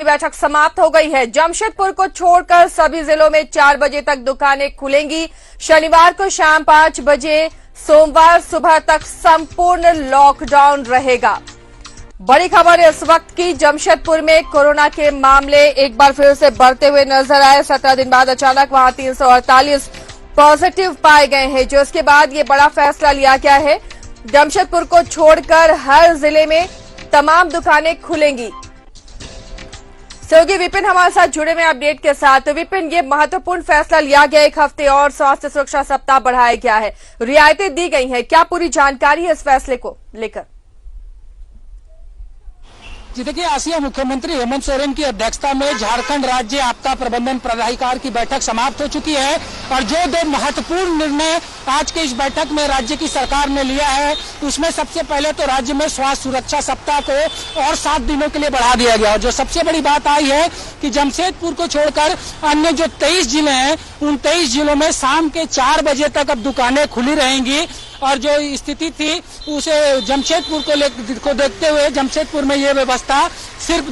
बैठक समाप्त हो गई है। जमशेदपुर को छोड़कर सभी जिलों में 4 बजे तक दुकानें खुलेंगी। शनिवार को शाम 5 बजे, सोमवार सुबह तक संपूर्ण लॉकडाउन रहेगा। बड़ी खबर इस वक्त की, जमशेदपुर में कोरोना के मामले एक बार फिर से बढ़ते हुए नजर आए। 17 दिन बाद अचानक वहां 348 पॉजिटिव पाए गए हैं, जो इसके बाद ये बड़ा फैसला लिया गया है। जमशेदपुर को छोड़कर हर जिले में तमाम दुकानें खुलेंगी। सहयोगी विपिन हमारे साथ जुड़े हुए अपडेट के साथ। तो विपिन, ये महत्वपूर्ण फैसला लिया गया, एक हफ्ते और स्वास्थ्य सुरक्षा सप्ताह बढ़ाया गया है, रियायतें दी गई हैं, क्या पूरी जानकारी है इस फैसले को लेकर? जी देखिए, आसिया मुख्यमंत्री हेमंत सोरेन की अध्यक्षता में झारखंड राज्य आपदा प्रबंधन प्राधिकार की बैठक समाप्त हो चुकी है और जो दो महत्वपूर्ण निर्णय आज के इस बैठक में राज्य की सरकार ने लिया है, उसमें सबसे पहले तो राज्य में स्वास्थ्य सुरक्षा सप्ताह को और 7 दिनों के लिए बढ़ा दिया गया। और जो सबसे बड़ी बात आई है कि जमशेदपुर को छोड़कर अन्य जो 23 जिले हैं, उन 23 जिलों में शाम के 4 बजे तक अब दुकानें खुली रहेंगी। और जो स्थिति थी उसे जमशेदपुर को देखते हुए जमशेदपुर में ये व्यवस्था सिर्फ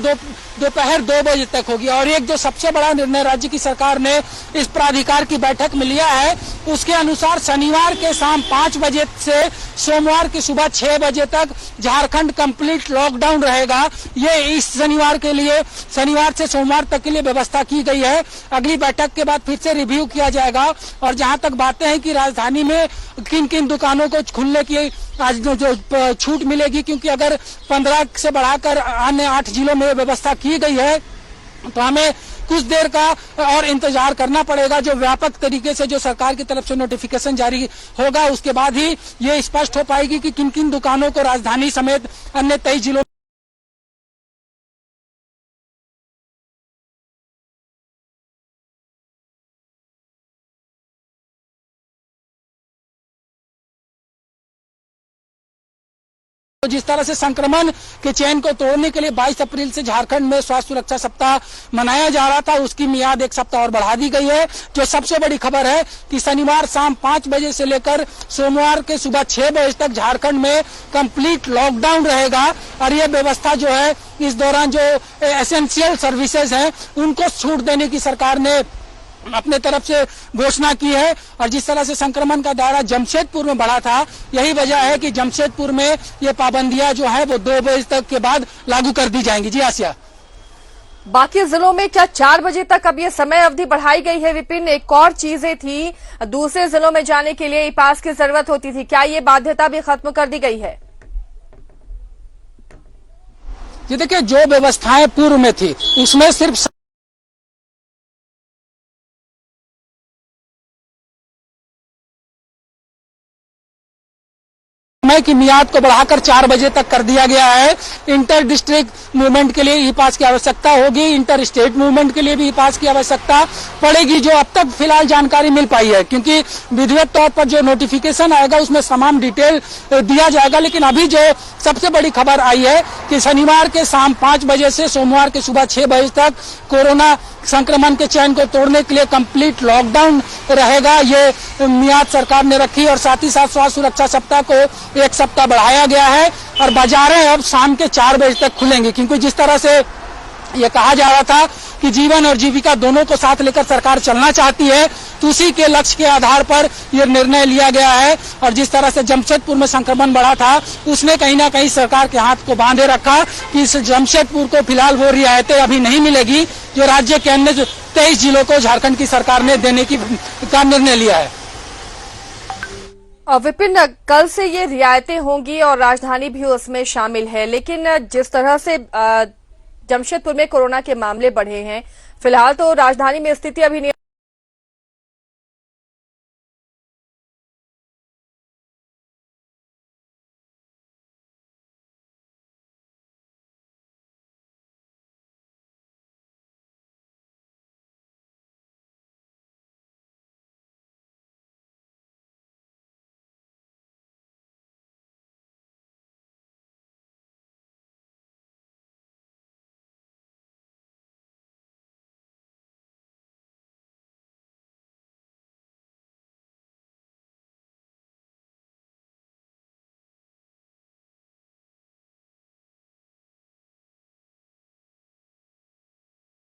दोपहर 2 बजे तक होगी। और एक जो सबसे बड़ा निर्णय राज्य की सरकार ने इस प्राधिकार की बैठक में लिया है, उसके अनुसार शनिवार के शाम 5 बजे से सोमवार की सुबह 6 बजे तक झारखंड कंप्लीट लॉकडाउन रहेगा। ये इस शनिवार के लिए, शनिवार से सोमवार तक के लिए व्यवस्था की गई है। अगली बैठक के बाद फिर से रिव्यू किया जाएगा। और जहां तक बातें हैं कि राजधानी में किन किन दुकानों को खुलने की आज जो छूट मिलेगी, क्योंकि अगर 15 से बढ़ाकर अन्य 8 जिलों में व्यवस्था की गई है तो हमें कुछ देर का और इंतजार करना पड़ेगा। जो व्यापक तरीके से जो सरकार की तरफ से नोटिफिकेशन जारी होगा, उसके बाद ही ये स्पष्ट हो पाएगी कि किन किन दुकानों को राजधानी समेत अन्य 23 जिलों जिस तरह से संक्रमण के चेन को तोड़ने के लिए 22 अप्रैल से झारखंड में स्वास्थ्य सुरक्षा सप्ताह मनाया जा रहा था, उसकी मियाद 1 सप्ताह और बढ़ा दी गई है। जो सबसे बड़ी खबर है कि शनिवार शाम 5 बजे से लेकर सोमवार के सुबह 6 बजे तक झारखंड में कंप्लीट लॉकडाउन रहेगा। और ये व्यवस्था जो है, इस दौरान जो एसेंशियल सर्विसेज हैं उनको छूट देने की सरकार ने अपने तरफ से घोषणा की है। और जिस तरह से संक्रमण का दायरा जमशेदपुर में बढ़ा था, यही वजह है कि जमशेदपुर में ये पाबंदियां जो है वो 2 बजे तक के बाद लागू कर दी जाएंगी। जी आसिया, बाकी जिलों में क्या 4 बजे तक अब ये समय अवधि बढ़ाई गई है? विपिन, एक और चीजें थी, दूसरे जिलों में जाने के लिए ई पास की जरूरत होती थी, क्या ये बाध्यता भी खत्म कर दी गई है? ये देखिए, जो व्यवस्थाएं पूर्व में थी उसमें सिर्फ समय की मियाद को बढ़ाकर 4 बजे तक कर दिया गया है। इंटर डिस्ट्रिक्ट मूवमेंट के लिए ई पास की आवश्यकता होगी, इंटर स्टेट मूवमेंट के लिए भी ई पास की आवश्यकता पड़ेगी। जो अब तक फिलहाल जानकारी मिल पाई है, क्योंकि विधिवत तौर पर जो नोटिफिकेशन आएगा उसमें तमाम डिटेल दिया जाएगा। लेकिन अभी जो सबसे बड़ी खबर आई है कि शनिवार के शाम 5 बजे से सोमवार के सुबह 6 बजे तक कोरोना संक्रमण के चैन को तोड़ने के लिए कंप्लीट लॉकडाउन रहेगा। ये मियाद सरकार ने रखी और साथ ही साथ स्वास्थ्य सुरक्षा सप्ताह को 1 सप्ताह बढ़ाया गया है। और बाजारें अब शाम के 4 बजे तक खुलेंगी, क्योंकि जिस तरह से ये कहा जा रहा था कि जीवन और जीविका दोनों को साथ लेकर सरकार चलना चाहती है, तो उसी के लक्ष्य के आधार पर यह निर्णय लिया गया है। और जिस तरह से जमशेदपुर में संक्रमण बढ़ा था, उसने कहीं ना कहीं सरकार के हाथ को बांधे रखा कि इस जमशेदपुर को फिलहाल वो रियायतें अभी नहीं मिलेगी जो राज्य के अन्य 23 जिलों को झारखंड की सरकार ने देने का निर्णय लिया है। विपिन, कल से ये रियायतें होंगी और राजधानी भी उसमें शामिल है, लेकिन जिस तरह से जमशेदपुर में कोरोना के मामले बढ़े हैं, फिलहाल तो राजधानी में स्थिति अभी नहीं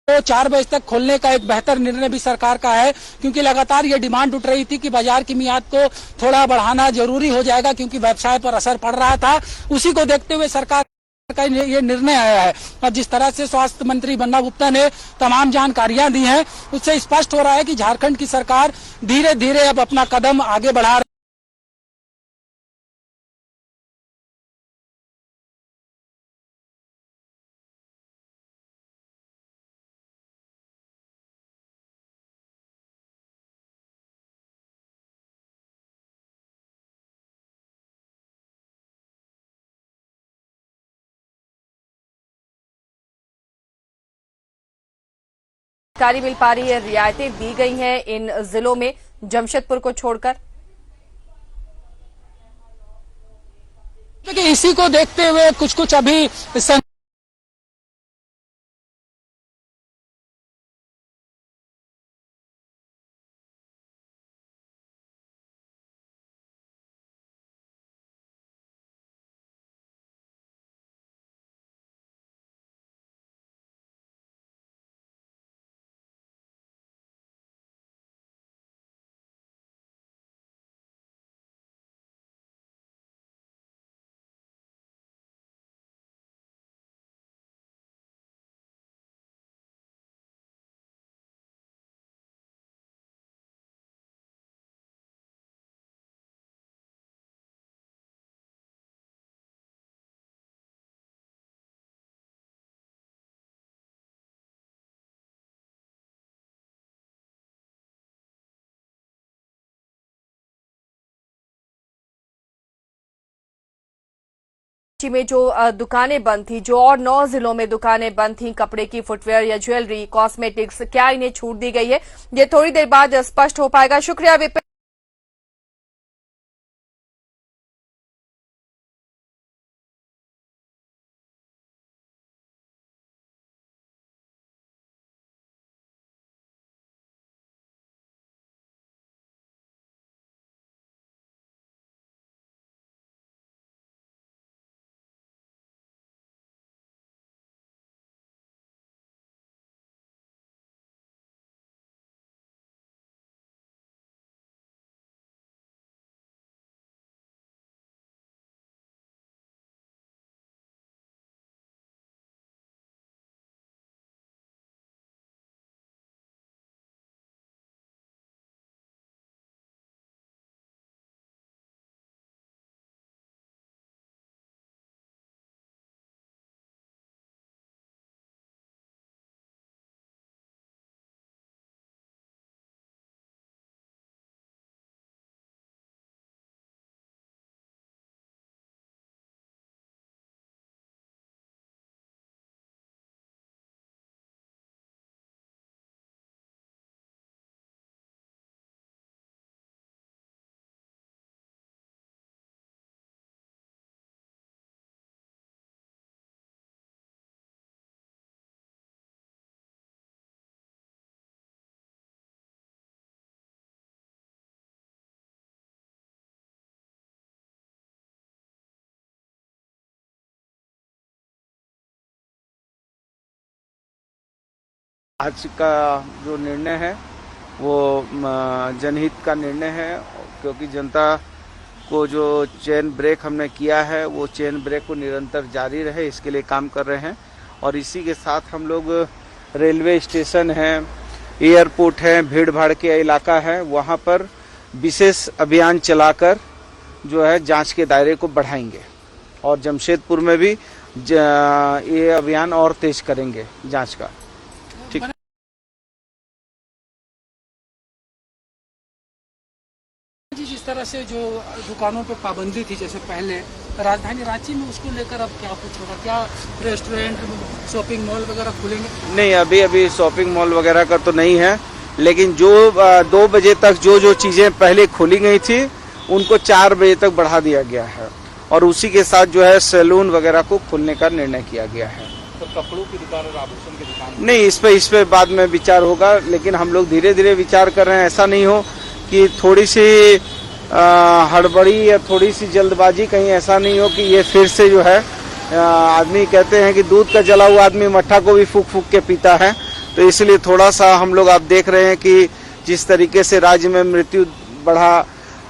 तो 4 बजे तक खोलने का एक बेहतर निर्णय भी सरकार का है, क्योंकि लगातार ये डिमांड उठ रही थी कि बाजार की मियाद को थोड़ा बढ़ाना जरूरी हो जाएगा, क्योंकि व्यवसाय पर असर पड़ रहा था। उसी को देखते हुए सरकार का ये निर्णय आया है। और जिस तरह से स्वास्थ्य मंत्री बन्ना गुप्ता ने तमाम जानकारियां दी हैं, उससे स्पष्ट हो रहा है कि झारखंड की सरकार धीरे धीरे अब अपना कदम आगे बढ़ा जानकारी मिल पा रही है, रियायतें दी गई हैं इन जिलों में जमशेदपुर को छोड़कर। देखिए, इसी को देखते हुए कुछ अभी में जो दुकानें बंद थी, जो और 9 जिलों में दुकानें बंद थी कपड़े की, फुटवेयर या ज्वेलरी, कॉस्मेटिक्स, क्या इन्हें छूट दी गई है? ये थोड़ी देर बाद स्पष्ट हो पाएगा। शुक्रिया विपिन। आज का जो निर्णय है वो जनहित का निर्णय है, क्योंकि जनता को जो चेन ब्रेक हमने किया है वो चेन ब्रेक को निरंतर जारी रहे, इसके लिए काम कर रहे हैं। और इसी के साथ हम लोग रेलवे स्टेशन है, एयरपोर्ट है, भीड़ भाड़ के इलाका है, वहाँ पर विशेष अभियान चलाकर जो है जांच के दायरे को बढ़ाएंगे। और जमशेदपुर में भी ये अभियान और तेज करेंगे जांच का। ठीक। जिस तरह से जो दुकानों पे पाबंदी थी जैसे पहले राजधानी रांची में, उसको लेकर अब क्या कुछ होगा? क्या रेस्टोरेंट, शॉपिंग मॉल वगैरह खुलेंगे? नहीं, अभी शॉपिंग मॉल वगैरह का तो नहीं है, लेकिन जो 2 बजे तक जो चीजें पहले खोली गई थी उनको 4 बजे तक बढ़ा दिया गया है। और उसी के साथ जो है सैलून वगैरह को खोलने का निर्णय किया गया है। तो कपड़ों की दुकान और आभूषण की दुकान नहीं, इस पे बाद में विचार होगा, लेकिन हम लोग धीरे धीरे विचार कर रहे हैं। ऐसा नहीं हो कि थोड़ी सी हड़बड़ी या थोड़ी सी जल्दबाजी, कहीं ऐसा नहीं हो कि ये फिर से जो है आदमी कहते हैं कि दूध का जला हुआ आदमी मट्ठा को भी फूक फूक के पीता है, तो इसलिए थोड़ा सा हम लोग आप देख रहे हैं कि जिस तरीके से राज्य में मृत्यु बढ़ा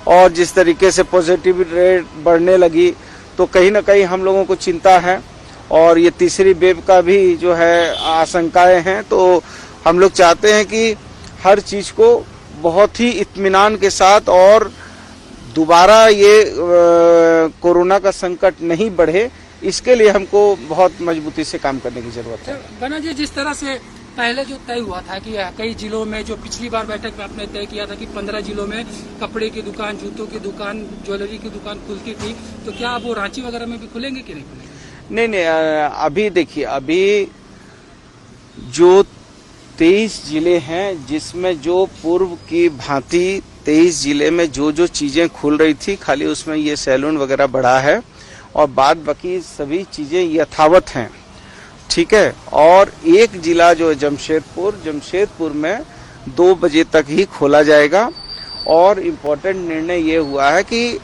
और जिस तरीके से पॉजिटिव रेट बढ़ने लगी, तो कहीं ना कहीं हम लोगों को चिंता है और ये तीसरी वेव का भी जो है आशंकाएं हैं। तो हम लोग चाहते हैं कि हर चीज को बहुत ही इत्मीनान के साथ और दोबारा ये कोरोना का संकट नहीं बढ़े, इसके लिए हमको बहुत मजबूती से काम करने की जरूरत है। बना जी, जिस तरह से पहले जो तय हुआ था कि कई जिलों में, जो पिछली बार बैठक में आपने तय किया था कि 15 जिलों में कपड़े की दुकान, जूतों की दुकान, ज्वेलरी की दुकान खुलती थी, तो क्या अब वो रांची वगैरह में भी खुलेंगे कि नहीं खुलेंगे? नहीं, अभी देखिए, अभी जो 23 जिले हैं जिसमें जो पूर्व की भांति 23 जिले में जो चीजें खुल रही थी, खाली उसमें ये सैलून वगैरह बढ़ा है और बाद बाकी सभी चीजें यथावत हैं, ठीक है। और एक जिला जो है जमशेदपुर में 2 बजे तक ही खोला जाएगा और इम्पोर्टेंट निर्णय ये हुआ है कि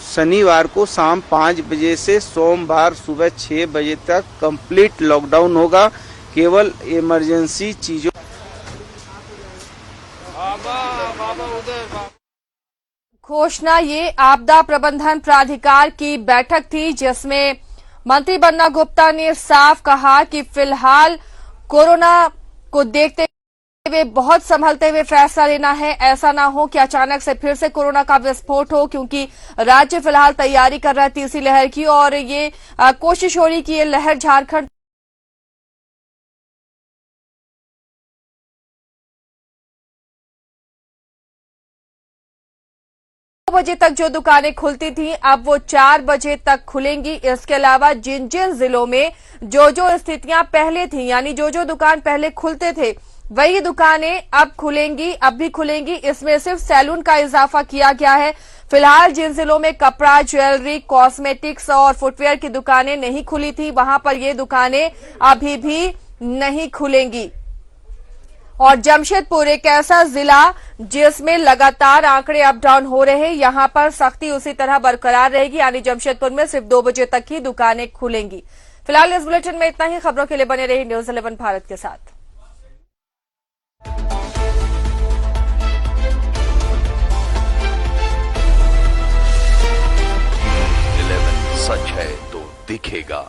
शनिवार को शाम 5 बजे से सोमवार सुबह 6 बजे तक कंप्लीट लॉकडाउन होगा, केवल इमरजेंसी चीजों। घोषणा ये आपदा प्रबंधन प्राधिकार की बैठक थी, जिसमें मंत्री बन्ना गुप्ता ने साफ कहा कि फिलहाल कोरोना को देखते हुए बहुत संभलते हुए फैसला लेना है। ऐसा ना हो कि अचानक से फिर से कोरोना का विस्फोट हो, क्योंकि राज्य फिलहाल तैयारी कर रहा है तीसरी लहर की और ये कोशिश हो रही कि ये लहर झारखंड 2 बजे तक जो दुकानें खुलती थी अब वो 4 बजे तक खुलेंगी। इसके अलावा जिन जिन जिलों में जो स्थितियां पहले थी, यानी जो दुकान पहले खुलते थे वही दुकानें अब खुलेंगी, अब भी खुलेंगी। इसमें सिर्फ सैलून का इजाफा किया गया है। फिलहाल जिन जिलों में कपड़ा, ज्वेलरी, कॉस्मेटिक्स और फुटवेयर की दुकानें नहीं खुली थी, वहां पर ये दुकानें अभी भी नहीं खुलेंगी। और जमशेदपुर एक ऐसा जिला जिसमें लगातार आंकड़े अप डाउन हो रहे हैं, यहां पर सख्ती उसी तरह बरकरार रहेगी, यानी जमशेदपुर में सिर्फ 2 बजे तक ही दुकानें खुलेंगी। फिलहाल इस बुलेटिन में इतना ही। खबरों के लिए बने रही न्यूज़ 11 भारत के साथ। सच है तो दिखेगा।